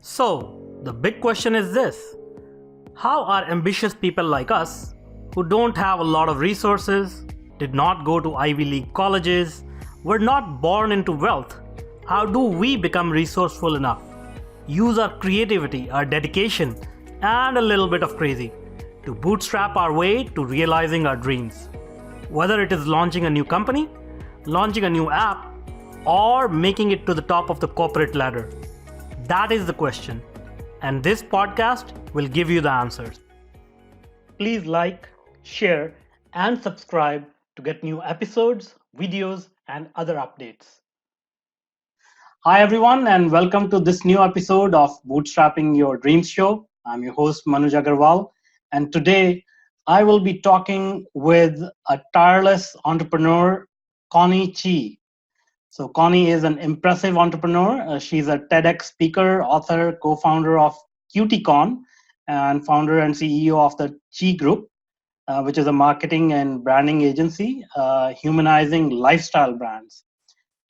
So, the big question is this: how are ambitious people like us, who don't have a lot of resources, did not go to Ivy League colleges, were not born into wealth, how do we become resourceful enough, use our creativity, our dedication, and a little bit of crazy to bootstrap our way to realizing our dreams? Whether it is launching a new company, launching a new app, or making it to the top of the corporate ladder. That is the question, and this podcast will give you the answers. Please like, share, and subscribe to get new episodes, videos, and other updates. Hi, everyone, and welcome to this new episode of Bootstrapping Your Dreams Show. I'm your host, Manuj Aggarwal, and today I will be talking with a tireless entrepreneur, Connie Qi. So Connie is an impressive entrepreneur. She's a TEDx speaker, author, co-founder of QTCon, and founder and CEO of the Qi Group, which is a marketing and branding agency, humanizing lifestyle brands.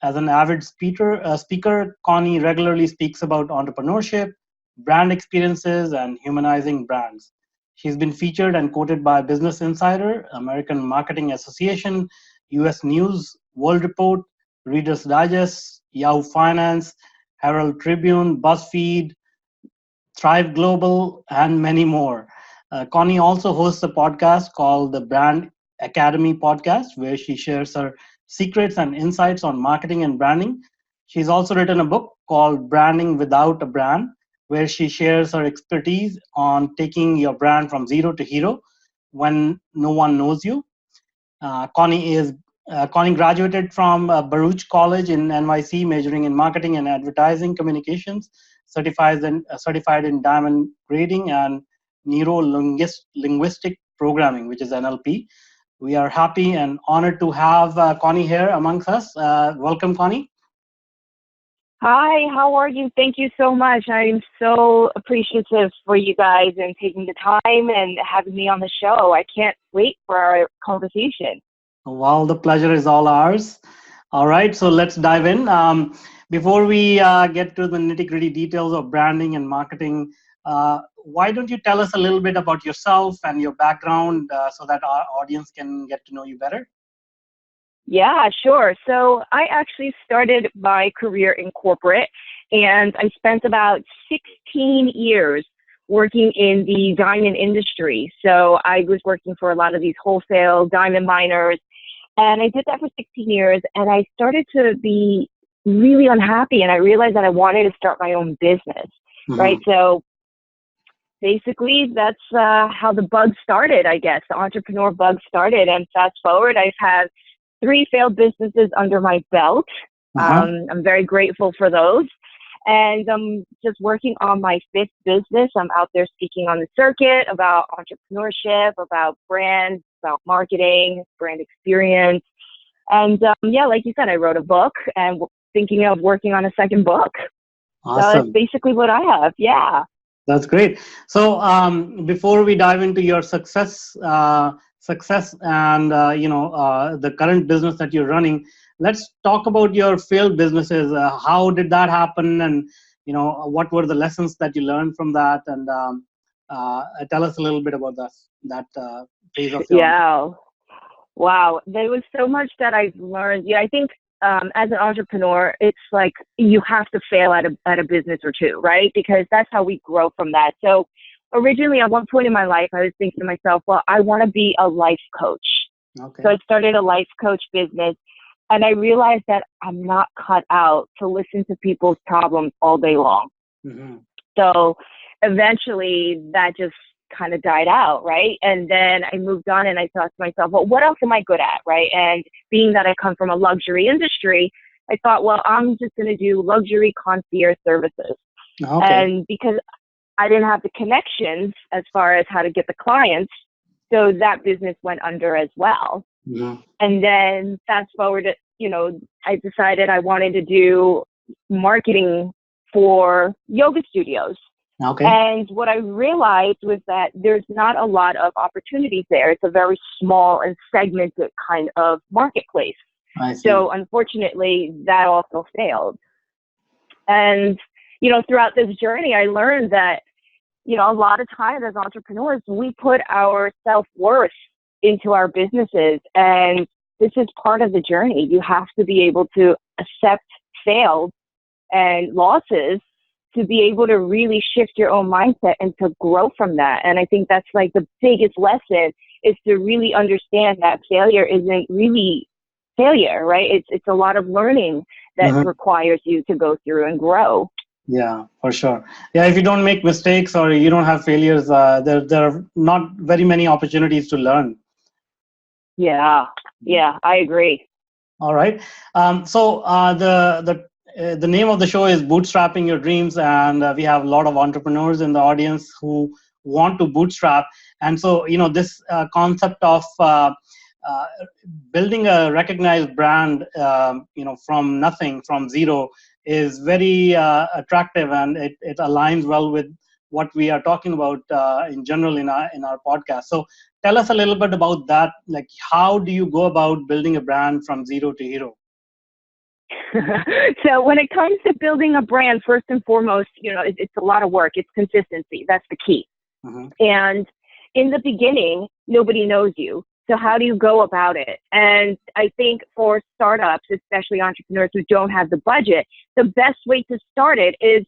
As an avid speaker, Connie regularly speaks about entrepreneurship, brand experiences, and humanizing brands. She's been featured and quoted by Business Insider, American Marketing Association, US News, World Report, Reader's Digest, Yahoo Finance, Herald Tribune, BuzzFeed, Thrive Global, and many more. Connie also hosts a podcast called the Brand Academy Podcast, where she shares her secrets and insights on marketing and branding. She's also written a book called Branding Without a Brand, where she shares her expertise on taking your brand from zero to hero when no one knows you. Connie graduated from Baruch College in NYC, majoring in marketing and advertising communications, certified in diamond grading and neuro-linguistic programming, which is NLP. We are happy and honored to have Connie here amongst us. Welcome, Connie. Hi, how are you? Thank you so much. I'm so appreciative for you guys and taking the time and having me on the show. I can't wait for our conversation. Well, the pleasure is all ours. All right, so let's dive in. Before we get to the nitty-gritty details of branding and marketing, why don't you tell us a little bit about yourself and your background so that our audience can get to know you better? Yeah, sure. So I actually started my career in corporate, and I spent about 16 years working in the diamond industry. So I was working for a lot of these wholesale diamond miners, and I did that for 16 years, and I started to be really unhappy, and I realized that I wanted to start my own business, right? So basically, that's how the bug started, I guess. The entrepreneur bug started, and fast forward, I've had 3 failed businesses under my belt. I'm very grateful for those. And I'm just working on my 5th business. I'm out there speaking on the circuit about entrepreneurship, about brands, about marketing, brand experience. And yeah, like you said, I wrote a book and thinking of working on a 2nd book. Awesome. So that's basically what I have. Yeah. That's great. So before we dive into your success and the current business that you're running, let's talk about your failed businesses. How did that happen, and what were the lessons that you learned from that? And tell us a little bit about that phase of your Yeah. Wow. There was so much that I've learned. Yeah, I think as an entrepreneur, it's like you have to fail at a business or two, right? Because that's how we grow from that. So originally, at one point in my life, I was thinking to myself, well, I want to be a life coach. Okay. So I started a life coach business, and I realized that I'm not cut out to listen to people's problems all day long. So eventually that just kind of died out, right? And then I moved on, and I thought to myself, well, what else am I good at, right? And being that I come from a luxury industry, I thought, well, I'm just going to do luxury concierge services. Okay. And because I didn't have the connections as far as how to get the clients, so that business went under as well. And then fast forward, I decided I wanted to do marketing for yoga studios. Okay. And what I realized was that there's not a lot of opportunities there. It's a very small and segmented kind of marketplace. I see. So unfortunately, that also failed. And throughout this journey, I learned that, a lot of times as entrepreneurs, we put our self-worth into our businesses. And this is part of the journey. You have to be able to accept fails and losses to be able to really shift your own mindset and to grow from that. And I think that's like the biggest lesson, is to really understand that failure isn't really failure, right? It's a lot of learning that requires you to go through and grow. Yeah, for sure. Yeah, if you don't make mistakes or you don't have failures, there are not very many opportunities to learn. Yeah, I agree. All right. So the name of the show is Bootstrapping Your Dreams, and we have a lot of entrepreneurs in the audience who want to bootstrap. And so, this concept of building a recognized brand, from nothing, from zero, is very attractive, and it aligns well with what we are talking about in general in our podcast. So tell us a little bit about that. Like, how do you go about building a brand from zero to hero? So when it comes to building a brand, first and foremost, it's a lot of work. It's consistency. That's the key. And in the beginning, nobody knows you. So how do you go about it? And I think for startups, especially entrepreneurs who don't have the budget, the best way to start it is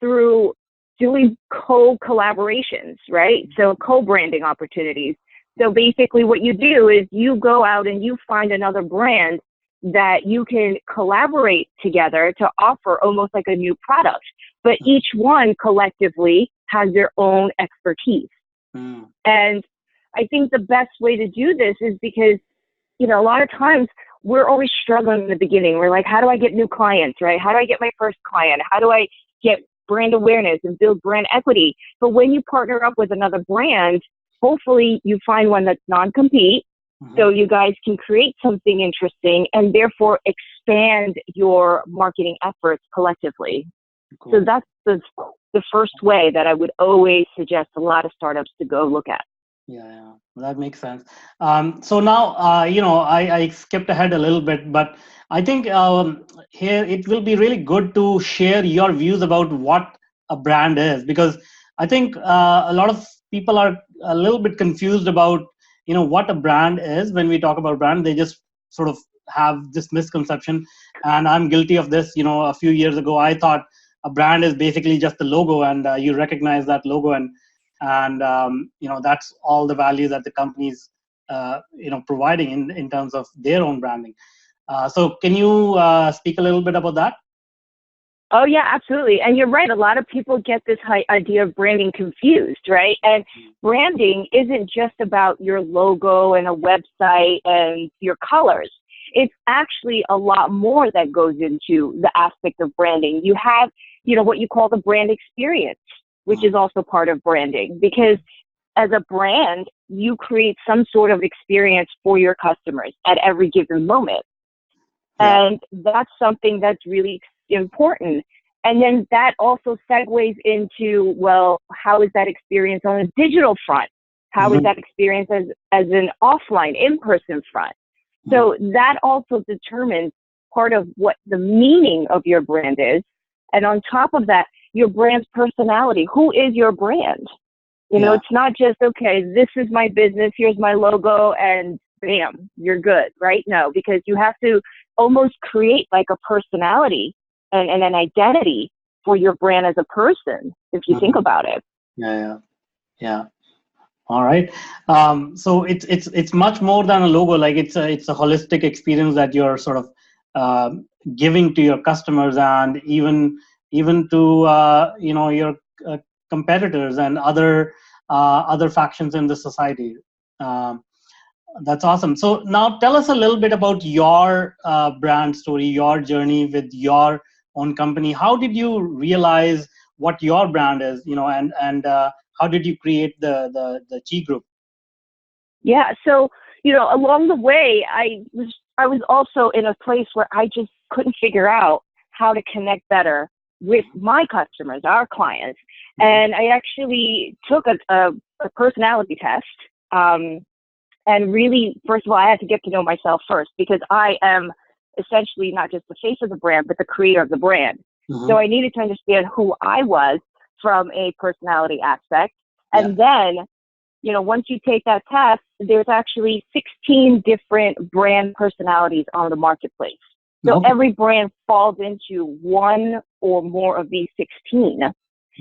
through doing co-collaborations, right? So co-branding opportunities. So basically what you do is you go out and you find another brand that you can collaborate together to offer almost like a new product. But each one collectively has their own expertise. And I think the best way to do this is because, a lot of times we're always struggling in the beginning. We're like, how do I get new clients, right? How do I get my first client? How do I get brand awareness and build brand equity? But when you partner up with another brand, hopefully you find one that's non-compete, so you guys can create something interesting and therefore expand your marketing efforts collectively. Cool. So that's the first way that I would always suggest a lot of startups to go look at. Yeah, that makes sense. So now, I skipped ahead a little bit, but I think here it will be really good to share your views about what a brand is, because I think a lot of people are a little bit confused about, what a brand is. When we talk about brand, they just sort of have this misconception, and I'm guilty of this. A few years ago, I thought a brand is basically just the logo, and you recognize that logo, and that's all the value that the company's providing in terms of their own branding. So can you speak a little bit about that? Oh yeah, absolutely. And you're right, a lot of people get this idea of branding confused, right? And branding isn't just about your logo and a website and your colors. It's actually a lot more that goes into the aspect of branding. You have, what you call the brand experience, which is also part of branding, because as a brand, you create some sort of experience for your customers at every given moment. Yeah. And that's something that's really important. And then that also segues into, well, how is that experience on a digital front? How is that experience as an offline, in-person front? So that also determines part of what the meaning of your brand is. And on top of that, your brand's personality. Who is your brand? It's not just, okay, this is my business, here's my logo, and bam, you're good, right? No, because you have to almost create like a personality and an identity for your brand as a person, if you think about it. Yeah. All right. So it's much more than a logo. Like it's a holistic experience that you're sort of giving to your customers, and even to your competitors and other factions in the society. That's awesome. So now tell us a little bit about your brand story, your journey with your own company. How did you realize what your brand is? And how did you create the Qi Group? Yeah. So along the way, I was also in a place where I just couldn't figure out how to connect better with my customers, our clients. And I actually took a personality test. And really, first of all, I had to get to know myself first, because I am essentially not just the face of the brand, but the creator of the brand. Mhm. So I needed to understand who I was from a personality aspect. Yeah. And then, once you take that test, there's actually 16 different brand personalities on the marketplace. So Okay. every brand falls into one or more of these 16.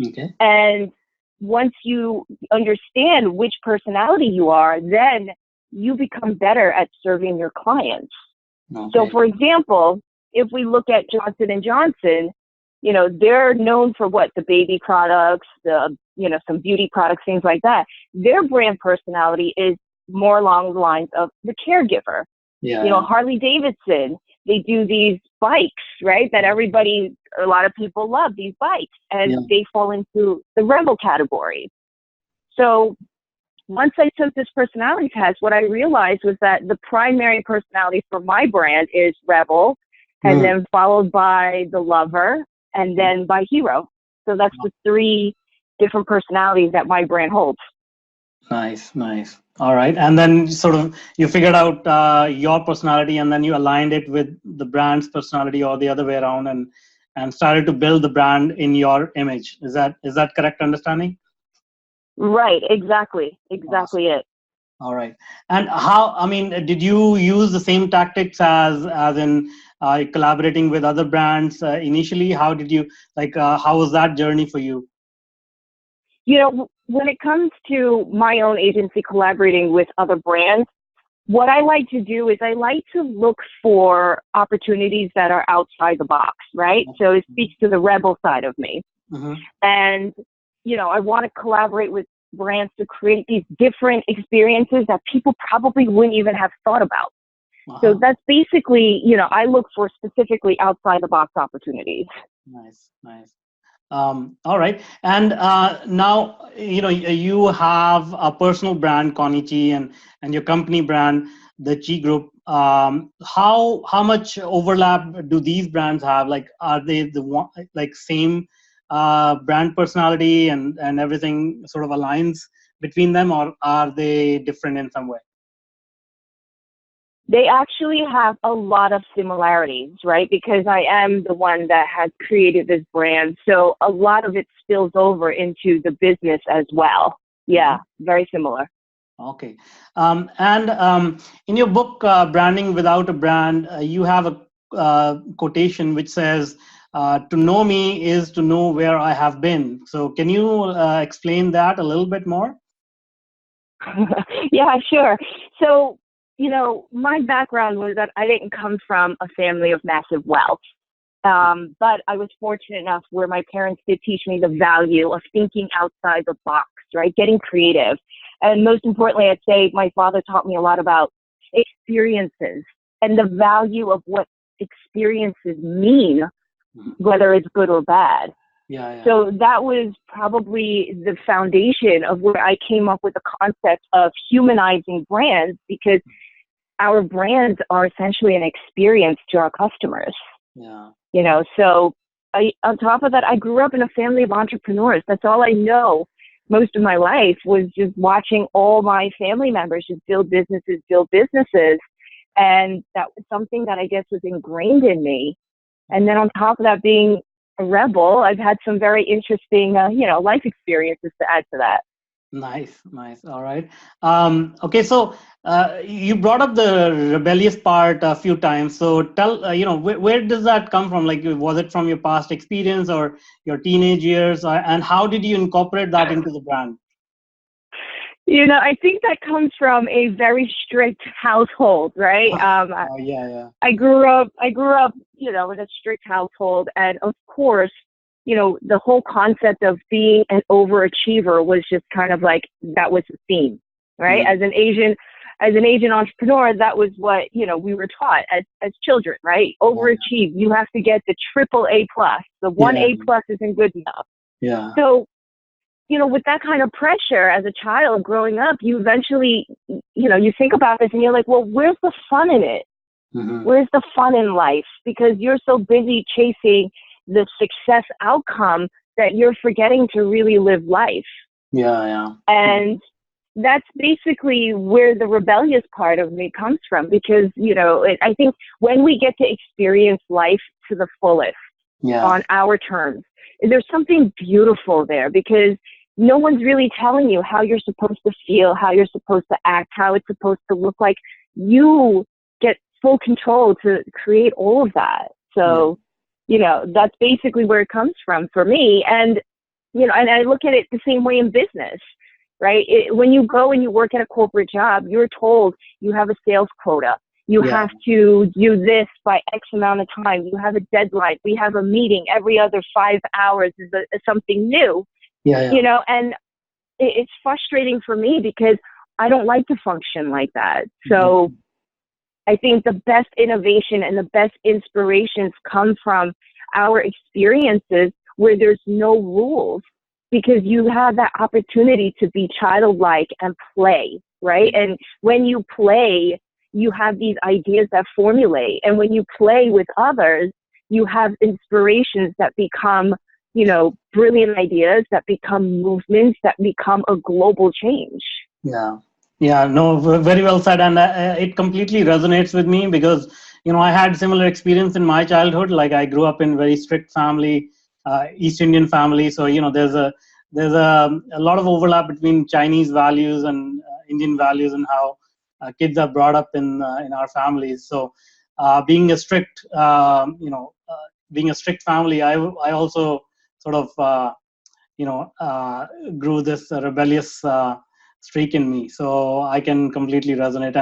Okay. And once you understand which personality you are, then you become better at serving your clients. So Okay. for example, if we look at Johnson and Johnson, they're known for what? The baby products, some beauty products, things like that. Their brand personality is more along the lines of the caregiver. Yeah. Harley Davidson, they do these bikes, right? That a lot of people love these bikes, Yeah. and they fall into the rebel category. So once I took this personality test, what I realized was that the primary personality for my brand is rebel, and Mm. then followed by the lover, and then by hero. So that's the three different personalities that my brand holds. Nice, nice. All right. And then sort of you figured out your personality, and then you aligned it with the brand's personality, or the other way around, and started to build the brand in your image. Is that correct understanding? Right, exactly Awesome. it. All right. And how, I mean, did you use the same tactics as in collaborating with other brands initially? How did you how was that journey for you? When it comes to my own agency collaborating with other brands, what I like to do is I like to look for opportunities that are outside the box, right? So it speaks to the rebel side of me. Mm-hmm. And, I want to collaborate with brands to create these different experiences that people probably wouldn't even have thought about. So Uh-huh. that's basically, I look for specifically outside the box opportunities. Nice, nice. All right. And now, you have a personal brand, Connie Qi, and your company brand, the Qi Group. How much overlap do these brands have? Like, are they the one, like same brand personality, and everything sort of aligns between them, or are they different in some way? They actually have a lot of similarities, right? Because I am the one that has created this brand. So a lot of it spills over into the business as well. Yeah, very similar. Okay. And in your book, Branding Without a Brand, you have a quotation which says, to know me is to know where I have been. So can you explain that a little bit more? Yeah, sure. So, my background was that I didn't come from a family of massive wealth. But I was fortunate enough where my parents did teach me the value of thinking outside the box, right? Getting creative. And most importantly, I'd say my father taught me a lot about experiences and the value of what experiences mean, Mhm. whether it's good or bad. Yeah, yeah. So that was probably the foundation of where I came up with the concept of humanizing brands, because our brands are essentially an experience to our customers. Yeah. So on top of that, I grew up in a family of entrepreneurs. That's all I know. Most of my life was just watching all my family members just build businesses. And that was something that I guess was ingrained in me. And then on top of that, being a rebel, I've had some very interesting, life experiences to add to that. Nice, nice. All right. Okay, so you brought up the rebellious part a few times. So tell, where does that come from? Like, was it from your past experience or your teenage years? And how did you incorporate that into the brand? I think that comes from a very strict household, right? Oh, yeah, yeah. I grew up, in a strict household. And of course, the whole concept of being an overachiever was just kind of like, that was the theme, right? Mm. As an Asian entrepreneur, that was what, we were taught as children, right? Overachieve. You have to get the triple A plus. The one Yeah, A plus isn't good enough. yeah, So, with that kind of pressure as a child growing up, you eventually, you think about this and you're like, well, where's the fun in it? hmm, Where's the fun in life? Because you're so busy chasing the success outcome that you're forgetting to really live life. yeah, yeah. And that's basically where the rebellious part of me comes from, because, I think when we get to experience life to the fullest, Yeah. on our terms. There's something beautiful there because no one's really telling you how you're supposed to feel, how you're supposed to act, how it's supposed to look like. You get full control to create all of that. So, that's basically where it comes from for me. And, and I look at it the same way in business, right? When you go and you work at a corporate job, you're told you have a sales quota. You have to do this by X amount of time. You have a deadline. We have a meeting every other 5 hours is something new, and it's frustrating for me because I don't like to function like that. So I think the best innovation and the best inspirations come from our experiences where there's no rules, because you have that opportunity to be childlike and play, right? And when you play, you have these ideas that formulate. And when you play with others, you have inspirations that become, brilliant ideas that become movements that become a global change. Yeah. Yeah, no, very well said. And it completely resonates with me because, I had similar experience in my childhood. Like I grew up in very strict family, East Indian family. So, there's a lot of overlap between Chinese values and Indian values and how kids are brought up in our families. So being a strict, being a strict family, I also sort of, grew this rebellious streak in me. So I can completely resonate.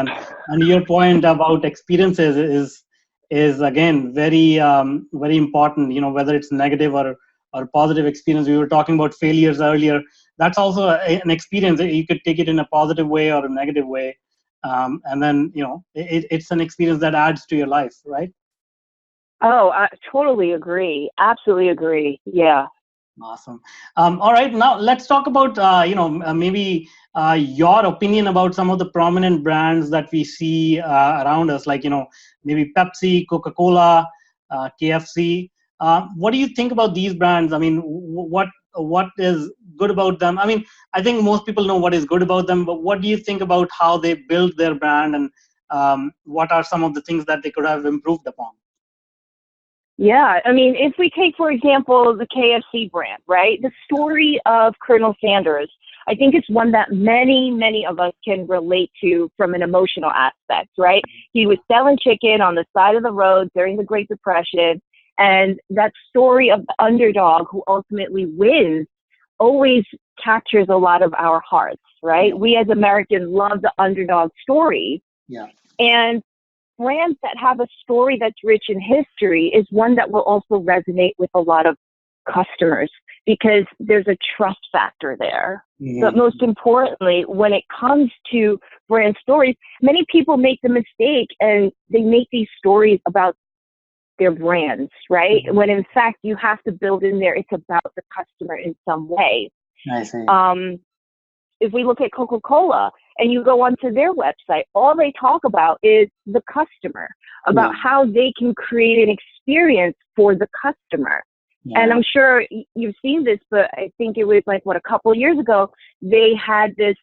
And your point about experiences is again very important. Whether it's negative or positive experience. We were talking about failures earlier. That's also an experience. You could take it in a positive way or a negative way, and then it's an experience that adds to your life, right? Oh, I totally agree. Absolutely agree. Yeah. Awesome. All right, now let's talk about maybe your opinion about some of the prominent brands that we see around us, like maybe Pepsi, Coca-Cola, KFC. What do you think about these brands? I mean, what is good about them? I mean, I think most people know what is good about them, but what do you think about how they build their brand, and what are some of the things that they could have improved upon? Yeah, I mean, if we take, for example, the KFC brand, right? The story of Colonel Sanders, I think it's one that many of us can relate to from an emotional aspect, right? He was selling chicken on the side of the road during the Great Depression, and that story of the underdog who ultimately wins always captures a lot of our hearts, right? We as Americans love the underdog story. Yeah. And brands that have a story that's rich in history is one that will also resonate with a lot of customers because there's a trust factor there. But most importantly, when it comes to brand stories, many people make the mistake and they make these stories about their brands, right? When in fact, you have to build in there, it's about the customer in some way. I see. If we look at Coca-Cola and you go onto their website, all they talk about is the customer, about how they can create an experience for the customer. And I'm sure you've seen this, but I think it was like, a couple of years ago, they had this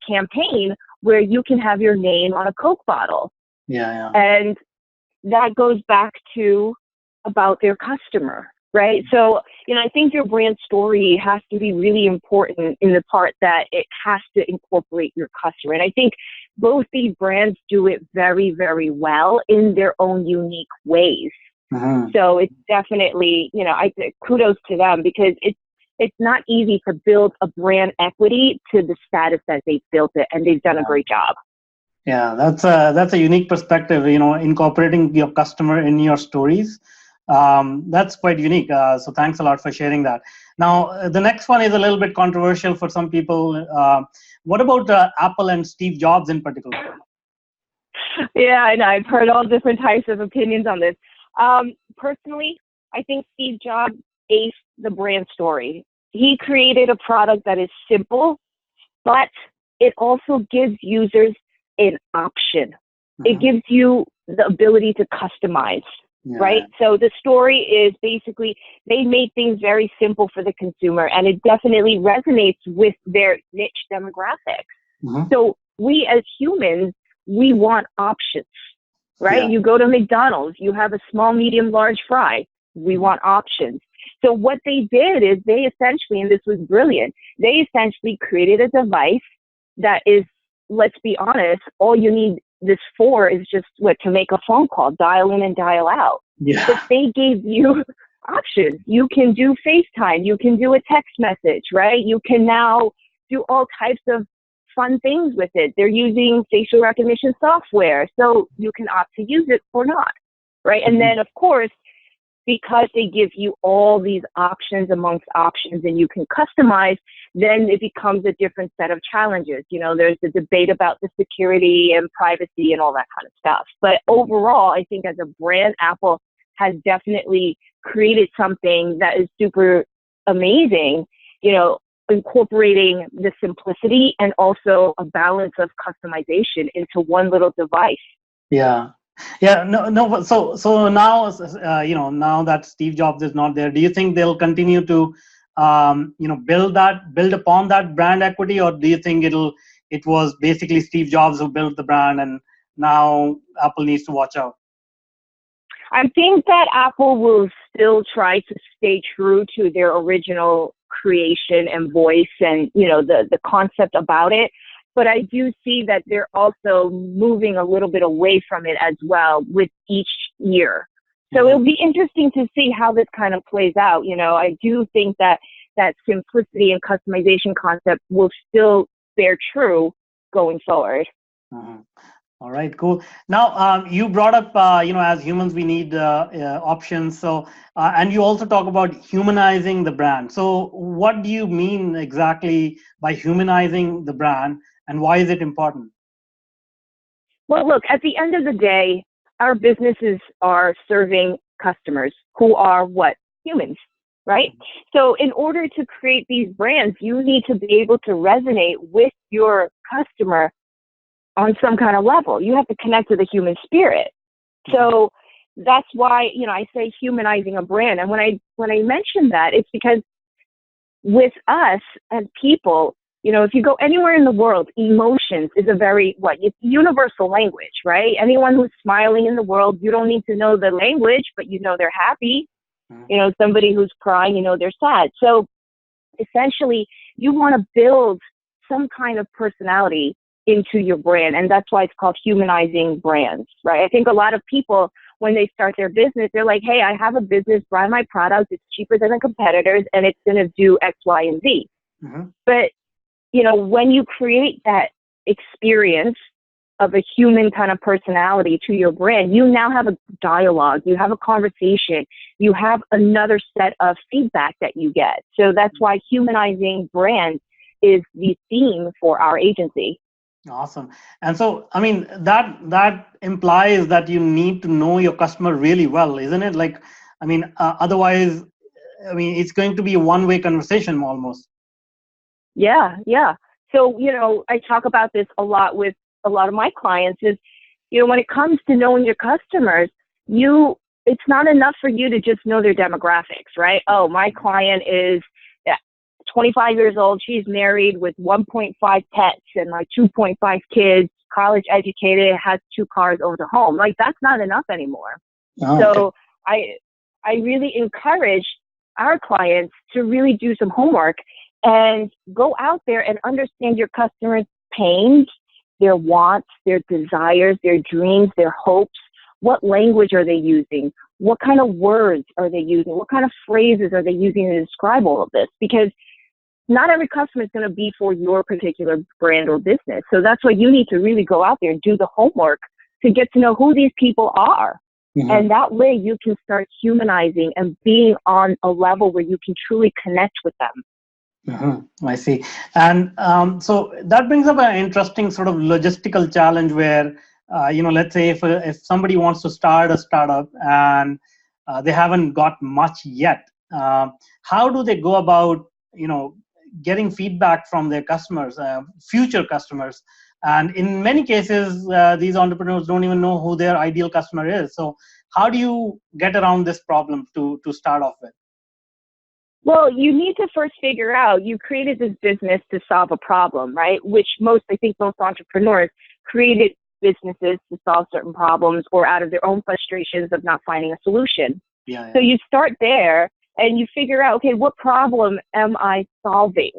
campaign where you can have your name on a Coke bottle. And that goes back to about their customer, right? So, I think your brand story has to be really important in the part that it has to incorporate your customer. And I think both these brands do it very, very well in their own unique ways. So it's definitely, I kudos to them because it's not easy to build a brand equity to the status that they've built it, and they've done a great job. Yeah, that's a unique perspective, incorporating your customer in your stories. That's quite unique. So thanks a lot for sharing that. Now, the next one is a little bit controversial for some people. What about Apple and Steve Jobs in particular? Yeah, I know. I've heard all different types of opinions on this. Personally, I think Steve Jobs aced the brand story. He created a product that is simple, but it also gives users an option. It gives you the ability to customize, right? So the story is basically they made things very simple for the consumer, and it definitely resonates with their niche demographics. So we as humans, we want options, right? You go to McDonald's, you have a small, medium, large fry. We want options. So what they did is they essentially, and this was brilliant, they essentially created a device that is, let's be honest, all you need this for is just to make a phone call, dial in and dial out. Yeah. But they gave you options. You can do FaceTime. You can do a text message, right? You can now do all types of fun things with it. They're using facial recognition software, so you can opt to use it or not, right? And then, of course, because they give you all these options amongst options and you can customize, then it becomes a different set of challenges. There's the debate about the security and privacy and all that kind of stuff. But overall, I think as a brand, Apple has definitely created something that is super amazing, incorporating the simplicity and also a balance of customization into one little device. Yeah. Yeah, no. So now, now that Steve Jobs is not there, do you think they'll continue to, build upon that brand equity, or do you think it was basically Steve Jobs who built the brand, and now Apple needs to watch out? I think that Apple will still try to stay true to their original creation and voice, and the concept about it. But I do see that they're also moving a little bit away from it as well with each year. So it'll be interesting to see how this kind of plays out. I do think that simplicity and customization concept will still bear true going forward. All right, cool. Now, you brought up, as humans, we need options. So, and you also talk about humanizing the brand. So what do you mean exactly by humanizing the brand, and why is it important? Well, look, at the end of the day, our businesses are serving customers who are what? Humans, right? So in order to create these brands, you need to be able to resonate with your customer on some kind of level. You have to connect to the human spirit. So that's why, I say humanizing a brand. And when I mention that, it's because with us as people, if you go anywhere in the world, emotions is a very, it's universal language, right? Anyone who's smiling in the world, you don't need to know the language, but they're happy. Somebody who's crying, they're sad. So essentially, you want to build some kind of personality into your brand. And that's why it's called humanizing brands, right? I think a lot of people, when they start their business, they're like, hey, I have a business, buy my product, it's cheaper than the competitors, and it's going to do X, Y, and Z. But when you create that experience of a human kind of personality to your brand, you now have a dialogue, you have a conversation, you have another set of feedback that you get. So that's why humanizing brands is the theme for our agency. Awesome. And so, I mean, that implies that you need to know your customer really well, isn't it? Like, otherwise, it's going to be a one-way conversation almost. Yeah. So, I talk about this a lot with a lot of my clients is, when it comes to knowing your customers, it's not enough for you to just know their demographics, right? Oh, my client is 25 years old. She's married with 1.5 pets and 2.5 kids, college educated, has 2 cars, owns a home. That's not enough anymore. Oh, so I really encourage our clients to really do some homework and go out there and understand your customers' pains, their wants, their desires, their dreams, their hopes. What language are they using? What kind of words are they using? What kind of phrases are they using to describe all of this? Because not every customer is going to be for your particular brand or business. So that's why you need to really go out there and do the homework to get to know who these people are. And that way you can start humanizing and being on a level where you can truly connect with them. I see. And so that brings up an interesting sort of logistical challenge where, let's say if somebody wants to start a startup and they haven't got much yet, how do they go about, getting feedback from their customers, future customers? And in many cases, these entrepreneurs don't even know who their ideal customer is. So how do you get around this problem to start off with? Well, you need to first figure out, you created this business to solve a problem, right? I think most entrepreneurs created businesses to solve certain problems or out of their own frustrations of not finding a solution. Yeah, So yeah. you start there and you figure out, okay, what problem am I solving?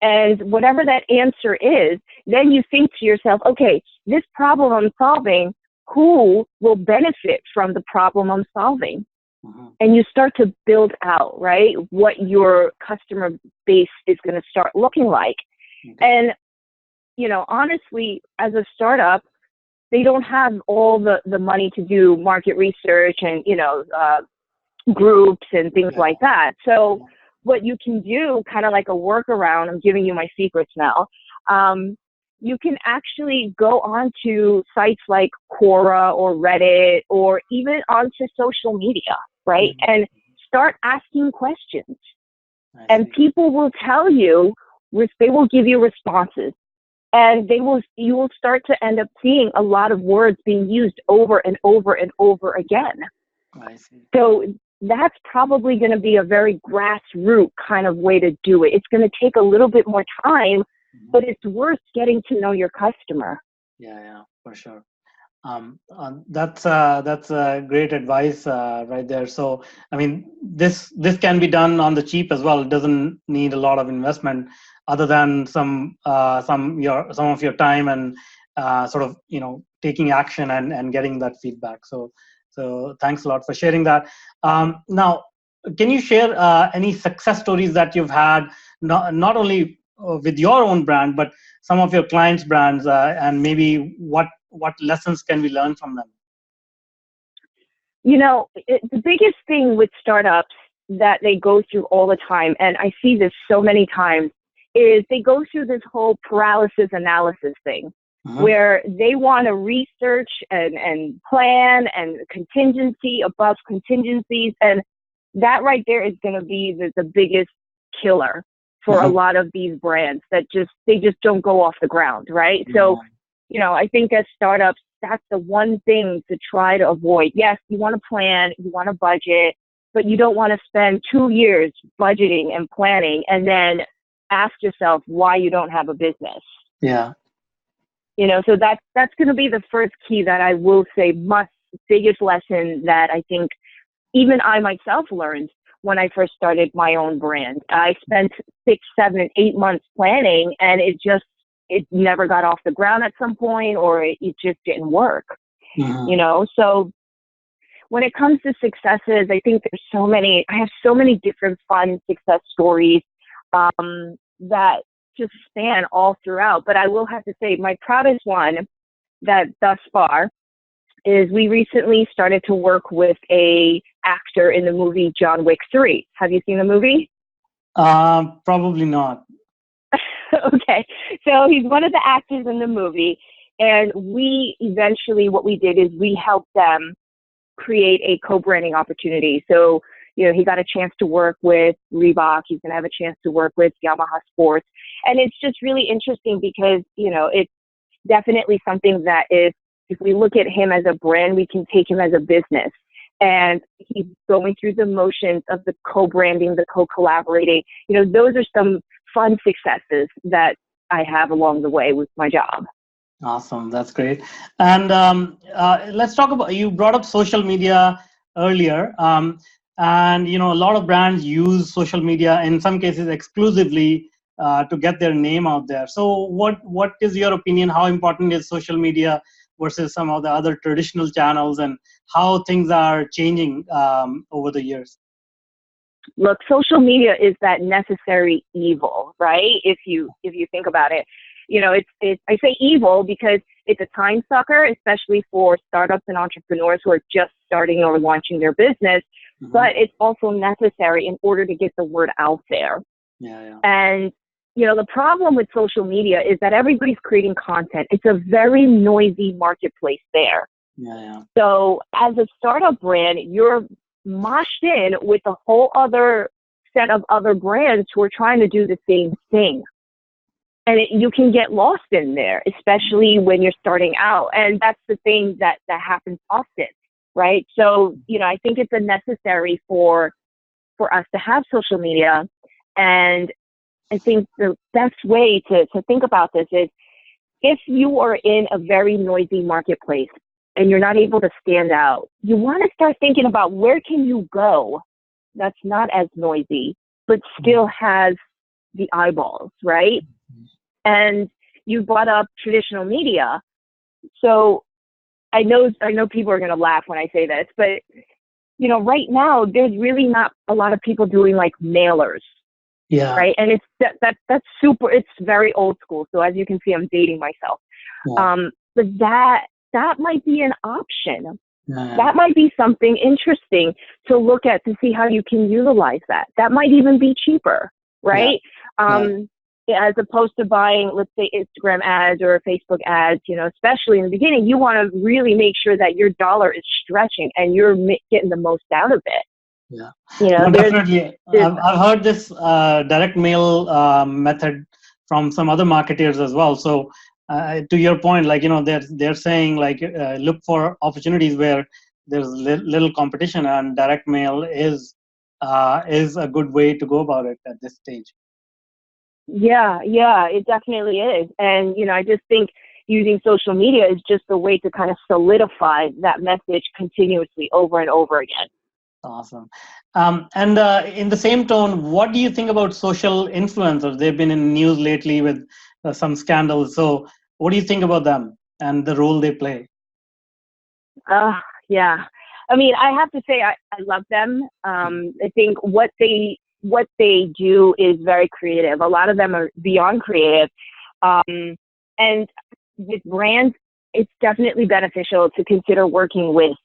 And whatever that answer is, then you think to yourself, okay, this problem I'm solving, who will benefit from the problem I'm solving? And you start to build out, right, what your customer base is going to start looking like. And, you know, honestly, as a startup, they don't have all the money to do market research and, you know, groups and things like that. So what you can do, kind of like a workaround, I'm giving you my secrets now, you can actually go onto sites like Quora or Reddit or even onto social media, right? And start asking questions. And people will tell you, they will give you responses. And you will start to end up seeing a lot of words being used over and over and over again. I see. So that's probably going to be a very grassroots kind of way to do it. It's going to take a little bit more time, but it's worth getting to know your customer. Yeah, for sure. That's great advice right there. So, I mean, this can be done on the cheap as well. It doesn't need a lot of investment, other than some of your time and sort of, you know, taking action and getting that feedback. So thanks a lot for sharing that. Now, can you share any success stories that you've had, not only with your own brand, but some of your clients' brands, and maybe what lessons can we learn from them? You know, the biggest thing with startups that they go through all the time, and I see this so many times, is they go through this whole paralysis analysis thing, where they want to research and plan and contingency above contingencies. And that right there is going to be the biggest killer for a lot of these brands that they just don't go off the ground, right? So, you know, I think as startups, that's the one thing to try to avoid. Yes, you want to plan, you want to budget, but you don't want to spend 2 years budgeting and planning and then ask yourself why you don't have a business. Yeah. You know, so that's going to be the first key that I will say biggest lesson that I think even I myself learned when I first started my own brand. I spent 6, 7, 8 months planning, and it never got off the ground at some point, or it just didn't work. You know, so when it comes to successes, I think I have so many different fun success stories that just span all throughout. But I will have to say my proudest one that thus far is we recently started to work with a actor in the movie John Wick 3. Have you seen the movie? Probably not. Okay. So he's one of the actors in the movie. And we eventually, what we did is we helped them create a co-branding opportunity. So, you know, he got a chance to work with Reebok. He's going to have a chance to work with Yamaha Sports. And it's just really interesting because, you know, it's definitely something that if we look at him as a brand, we can take him as a business. And he's going through the motions of the co-branding, the co-collaborating. You know, those are some fun successes that I have along the way with my job. Awesome. That's great. And let's talk about, you brought up social media earlier. And, you know, a lot of brands use social media, in some cases exclusively, to get their name out there. So what is your opinion? How important is social media versus some of the other traditional channels, and how things are changing over the years? Look, social media is that necessary evil, right? If you think about it, you know, I say evil because it's a time sucker, especially for startups and entrepreneurs who are just starting or launching their business. But it's also necessary in order to get the word out there. Yeah. And you know, the problem with social media is that everybody's creating content. It's a very noisy marketplace there. Yeah. So as a startup brand, you're moshed in with a whole other set of other brands who are trying to do the same thing. And you can get lost in there, especially when you're starting out. And that's the thing that happens often, right? So, you know, I think it's a necessary for us to have social media. And I think the best way to think about this is if you are in a very noisy marketplace, and you're not able to stand out, you want to start thinking about where can you go that's not as noisy, but still has the eyeballs, right? And you brought up traditional media. So I know people are going to laugh when I say this, but right now there's really not a lot of people doing like mailers. Yeah. Right. And it's that's super, it's very old school. So as you can see, I'm dating myself. Yeah. But that might be an option. Yeah. That might be something interesting to look at to see how you can utilize that. That might even be cheaper, right? As opposed to buying, let's say, Instagram ads or Facebook ads, especially in the beginning, you want to really make sure that your dollar is stretching and you're getting the most out of it. Yeah, There's, I've heard this direct mail method from some other marketers as well. So to your point, like, they're saying like, look for opportunities where there's little competition, and direct mail is a good way to go about it at this stage. Yeah, it definitely is. And, I just think using social media is just a way to kind of solidify that message continuously over and over again. Awesome. And in the same tone, what do you think about social influencers? They've been in news lately with some scandals. So what do you think about them and the role they play? Yeah. I mean, I have to say I love them. I think what they do is very creative. A lot of them are beyond creative. And with brands, it's definitely beneficial to consider working with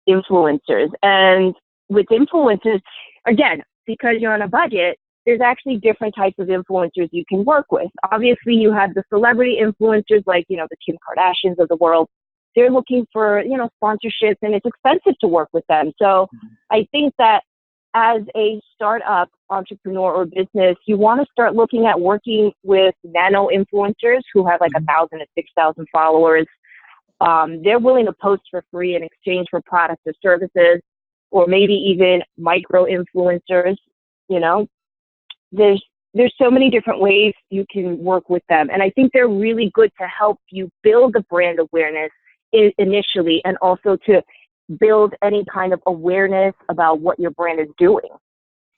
influencers. And with influencers, again, because you're on a budget, there's actually different types of influencers you can work with. Obviously, you have the celebrity influencers like, the Kim Kardashians of the world. They're looking for, sponsorships, and it's expensive to work with them. So I think that as a startup entrepreneur or business, you want to start looking at working with nano influencers who have like 1,000 to 6,000 followers. They're willing to post for free in exchange for products or services, or maybe even micro influencers. There's so many different ways you can work with them. And I think they're really good to help you build the brand awareness initially, and also to build any kind of awareness about what your brand is doing.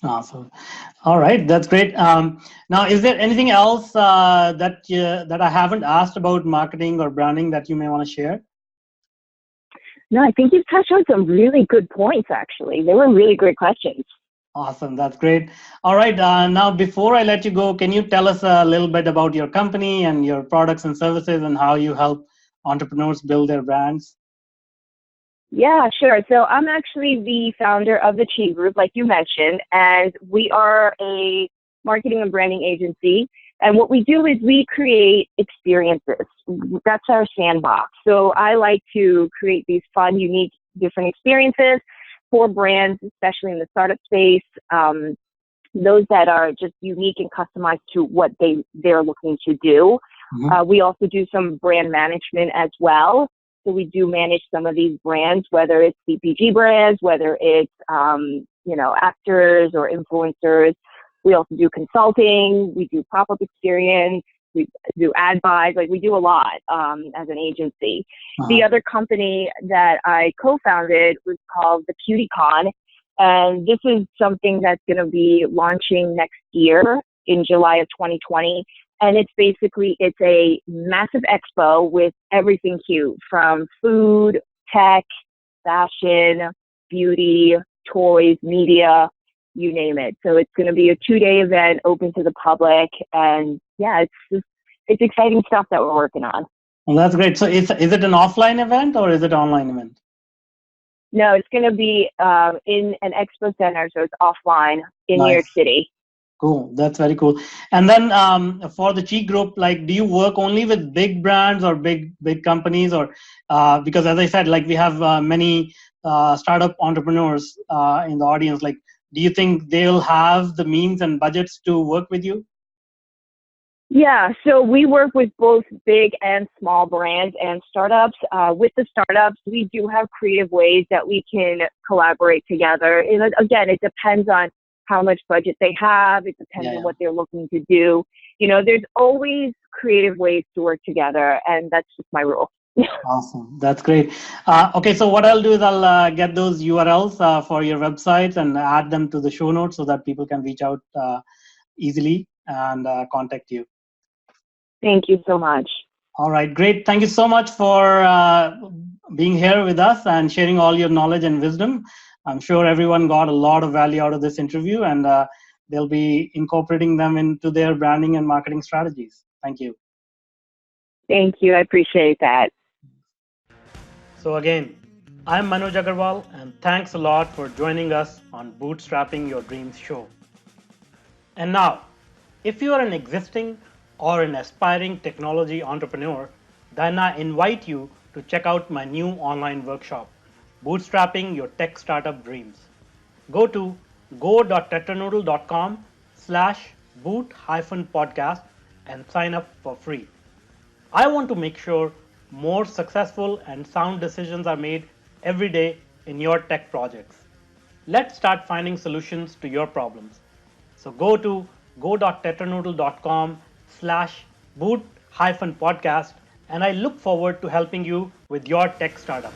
Awesome. All right, that's great. Now, is there anything else that I haven't asked about marketing or branding that you may want to share? No, I think you've touched on some really good points, actually. They were really great questions. Awesome. That's great. All right. Now, before I let you go, can you tell us a little bit about your company and your products and services and how you help entrepreneurs build their brands? Yeah, sure. So I'm actually the founder of the Qi Group, like you mentioned, and we are a marketing and branding agency. And what we do is we create experiences. That's our sandbox. So I like to create these fun, unique, different experiences for brands, especially in the startup space, those that are just unique and customized to what they're looking to do. We also do some brand management as well. So we do manage some of these brands, whether it's CPG brands, whether it's, actors or influencers. We also do consulting. We do pop-up experience. We do ad buys. Like, we do a lot as an agency. The other company that I co-founded was called the CutieCon. And this is something that's going to be launching next year in July of 2020. And it's a massive expo with everything cute, from food, tech, fashion, beauty, toys, media, you name it. So it's going to be a 2-day event open to the public. And yeah, it's exciting stuff that we're working on. Well, that's great. So is it an offline event or is it an online event? No, it's going to be in an expo center. So it's offline in Nice. New York City. Cool. That's very cool. And then for the Qi Group, like, do you work only with big brands or big companies, or because as I said, like, we have many startup entrepreneurs in the audience. Like, do you think they'll have the means and budgets to work with you? Yeah, so we work with both big and small brands and startups. With the startups, we do have creative ways that we can collaborate together. And again, it depends on how much budget they have. It depends on what they're looking to do. There's always creative ways to work together, and that's just my rule. Awesome. That's great. Okay, so what I'll do is I'll get those URLs for your websites and add them to the show notes so that people can reach out easily and contact you. Thank you so much. All right, great. Thank you so much for being here with us and sharing all your knowledge and wisdom. I'm sure everyone got a lot of value out of this interview, and they'll be incorporating them into their branding and marketing strategies. Thank you. Thank you. I appreciate that. So, again, I'm Manuj Aggarwal, and thanks a lot for joining us on Bootstrapping Your Dreams show. And now, if you are an existing or an aspiring technology entrepreneur, then I invite you to check out my new online workshop, Bootstrapping Your Tech Startup Dreams. Go to go.tetranoodle.com/boot-podcast and sign up for free. I want to make sure more successful and sound decisions are made every day in your tech projects. Let's start finding solutions to your problems. So go to go.tetranoodle.com/boot-podcast and I look forward to helping you with your tech startup.